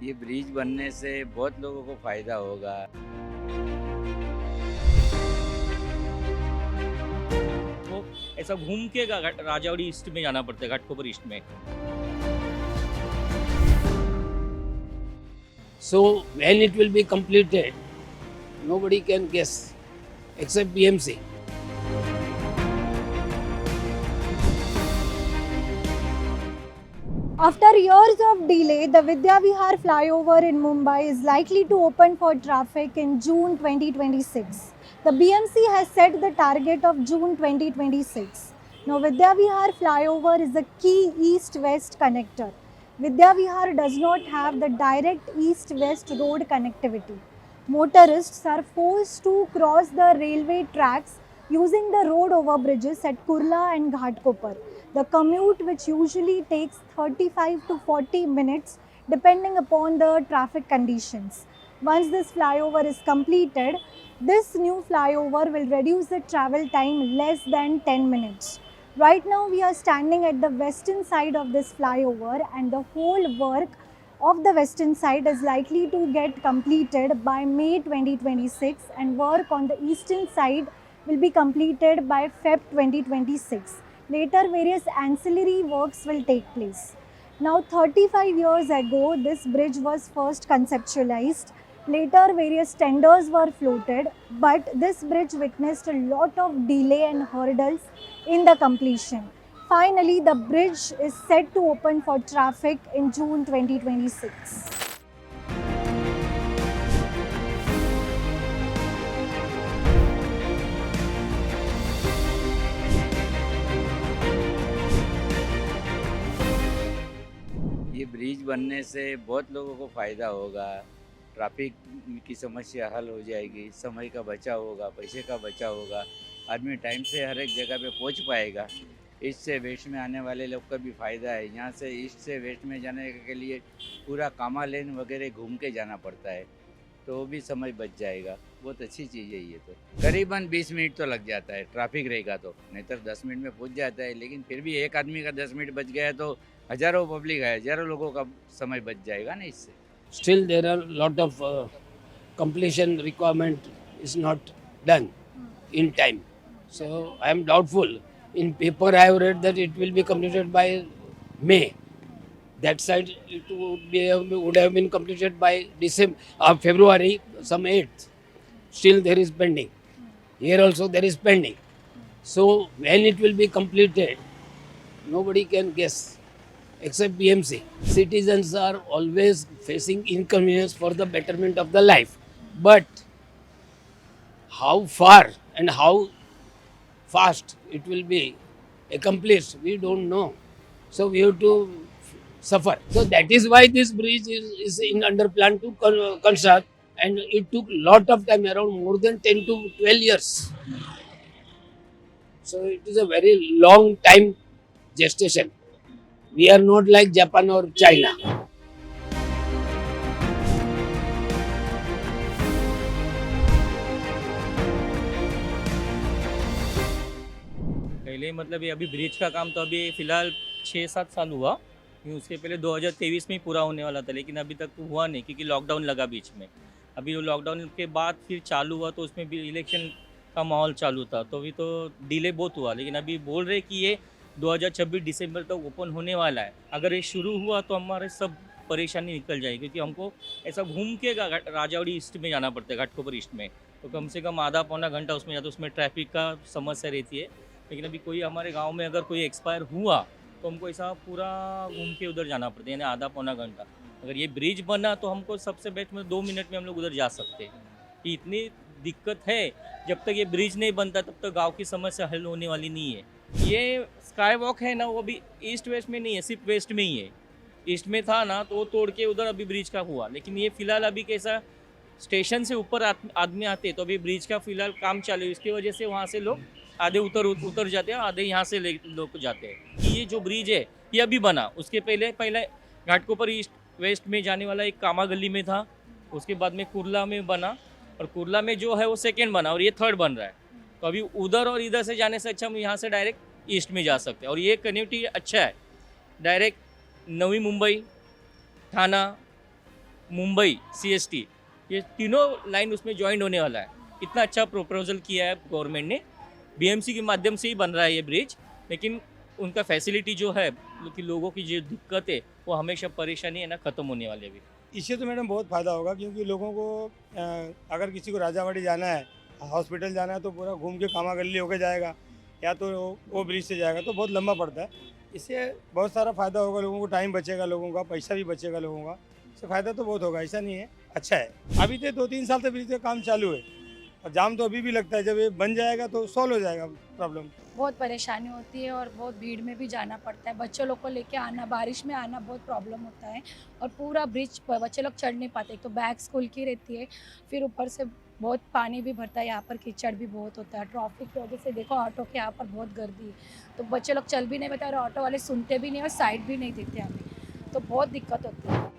ये ब्रिज बनने से बहुत लोगों को फायदा होगा। वो ऐसा घूम के राजावड़ी ईस्ट में जाना पड़ता है, घाटकोपर ईस्ट में। So when it will be completed, nobody can guess except BMC. After years of delay, the Vidya Vihar flyover in Mumbai is likely to open for traffic in June 2026. The BMC has set the target of June 2026. Now, Vidya Vihar flyover is a key east-west connector. Vidya Vihar does not have the direct east-west road connectivity. Motorists are forced to cross the railway tracks using the road overbridges at Kurla and Ghatkopar. The commute, which usually takes 35 to 40 minutes depending upon the traffic conditions. Once this flyover is completed, this new flyover will reduce the travel time less than 10 minutes. Right now, we are standing at the western side of this flyover, and the whole work of the western side is likely to get completed by May 2026, and work on the eastern side will be completed by Feb 2026. Later, various ancillary works will take place. Now, 35 years ago, this bridge was first conceptualized. Later, various tenders were floated, but this bridge witnessed a lot of delay and hurdles in the completion. Finally, the bridge is set to open for traffic in June 2026. ये bridge बनने से बहुत लोगों को फायदा होगा। Traffic की समस्या हल हो जाएगी, समय का बचाव होगा, पैसे का बचाव होगा। आदमी टाइम से हर एक जगह पे पहुंच पाएगा। ईस्ट से वेस्ट में आने वाले लोग का भी फ़ायदा है। यहाँ से ईस्ट से वेस्ट में जाने के लिए पूरा कामा लेन वगैरह घूम के जाना पड़ता है, तो वो भी समय बच जाएगा। बहुत अच्छी चीज़ है ये तो। करीबन 20 मिनट तो लग जाता है ट्रैफिक रहेगा तो, नहीं तो 10 मिनट में पहुंच जाता है। लेकिन फिर भी एक आदमी का 10 मिनट बच गया तो हज़ारों पब्लिक है, हज़ारों लोगों का समय बच जाएगा ना इससे। Still, there are lot of completion requirement is not done in time. So I am doubtful. In paper, I have read that it will be completed by May. That side it would have been completed by December, February, some 8th. Still, there is pending. Here also there is pending. So when it will be completed, nobody can guess except BMC. Citizens are always facing inconvenience for the betterment of the life. But how far and how fast it will be accomplished, we don't know. So we have to suffer. So that is why this bridge is in under plan to construct, and it took lot of time, around more than 10 to 12 years. So it is a very long time gestation. We are not like Japan or China. पहले मतलब ये अभी bridge का काम तो अभी फ़िलहाल 6-7 साल हुआ। ये उसके पहले 2023 में ही पूरा होने वाला था, लेकिन अभी तक तो हुआ नहीं क्योंकि लॉकडाउन लगा बीच में। अभी वो लॉकडाउन के बाद फिर चालू हुआ, तो उसमें भी इलेक्शन का माहौल चालू था, तो अभी तो डिले बहुत हुआ। लेकिन अभी बोल रहे कि ये 2026 दिसंबर तक ओपन होने वाला है। अगर ये शुरू हुआ तो हमारे सब परेशानी निकल जाएगी, क्योंकि हमको ऐसा घूम के राजावड़ी ईस्ट में जाना पड़ता है, घाटकोपर ईस्ट में। तो कम से कम आधा पौना घंटा उसमें जाता है। उसमें ट्रैफिक का समस्या रहती है। लेकिन अभी कोई हमारे गांव में अगर कोई एक्सपायर हुआ तो हमको ऐसा पूरा घूम के उधर जाना पड़ता है, यानी आधा पौना घंटा। अगर ये ब्रिज बना तो हमको सबसे बेस्ट में 2 मिनट में हम लोग उधर जा सकते हैं। कि इतनी दिक्कत है, जब तक ये ब्रिज नहीं बनता तब तक गांव की समस्या हल होने वाली नहीं है। ये स्काई वॉक है ना, वो भी ईस्ट वेस्ट में नहीं है, सिर्फ वेस्ट में ही है। ईस्ट में था ना तो वो तोड़ के उधर अभी ब्रिज का हुआ। लेकिन ये फिलहाल अभी कैसा, स्टेशन से ऊपर आदमी आते, तो अभी ब्रिज का फिलहाल काम चालू है। इसकी वजह से वहाँ से लोग आधे उतर जाते हैं, आधे यहाँ से लोग जाते हैं। कि ये जो ब्रिज है ये अभी बना, उसके पहले घाटकोपर ईस्ट वेस्ट में जाने वाला एक कामा गली में था, उसके बाद में कुर्ला में बना, और कुर्ला में जो है वो सेकेंड बना, और ये थर्ड बन रहा है। तो अभी उधर और इधर से जाने से अच्छा हम यहाँ से डायरेक्ट ईस्ट में जा सकते हैं। और ये कनेक्टिविटी अच्छा है, डायरेक्ट नवी मुंबई, थाना, मुंबई CST, ये तीनों लाइन उसमें ज्वाइन होने वाला है। इतना अच्छा प्रपोजल किया है गवर्नमेंट ने। BMC के माध्यम से ही बन रहा है ये ब्रिज, लेकिन उनका फैसिलिटी जो है कि लोगों की जो दिक्कत है वो हमेशा परेशानी है ना ख़त्म होने वाली है अभी। इससे तो मैडम बहुत फ़ायदा होगा, क्योंकि लोगों को अगर किसी को राजावाड़ी जाना है, हॉस्पिटल जाना है, तो पूरा घूम के कामा गली होके जाएगा, या तो वो ब्रिज से जाएगा, तो बहुत लंबा पड़ता है। इससे बहुत सारा फ़ायदा होगा, लोगों को टाइम बचेगा, लोगों का पैसा भी बचेगा लोगों का। इससे फ़ायदा तो बहुत होगा, ऐसा नहीं है, अच्छा है। अभी तो 2-3 साल से ब्रिज का काम चालू है और जाम तो अभी भी लगता है। जब ये बन जाएगा तो सॉल्व हो जाएगा प्रॉब्लम। बहुत परेशानी होती है और बहुत भीड़ में भी जाना पड़ता है। बच्चों लोग को लेके आना, बारिश में आना बहुत प्रॉब्लम होता है और पूरा ब्रिज पर बच्चे लोग चढ़ नहीं पाते। एक तो बैग स्कूल की रहती है, फिर ऊपर से बहुत पानी भी भरता है, यहाँ पर कीचड़ भी बहुत होता है। ट्रैफिक की वजह से देखो ऑटो के यहाँ पर बहुत गर्दी है, तो बच्चे लोग चल भी नहीं पाते और ऑटो वाले सुनते भी नहीं और साइड भी नहीं देते हमें, तो बहुत दिक्कत होती है।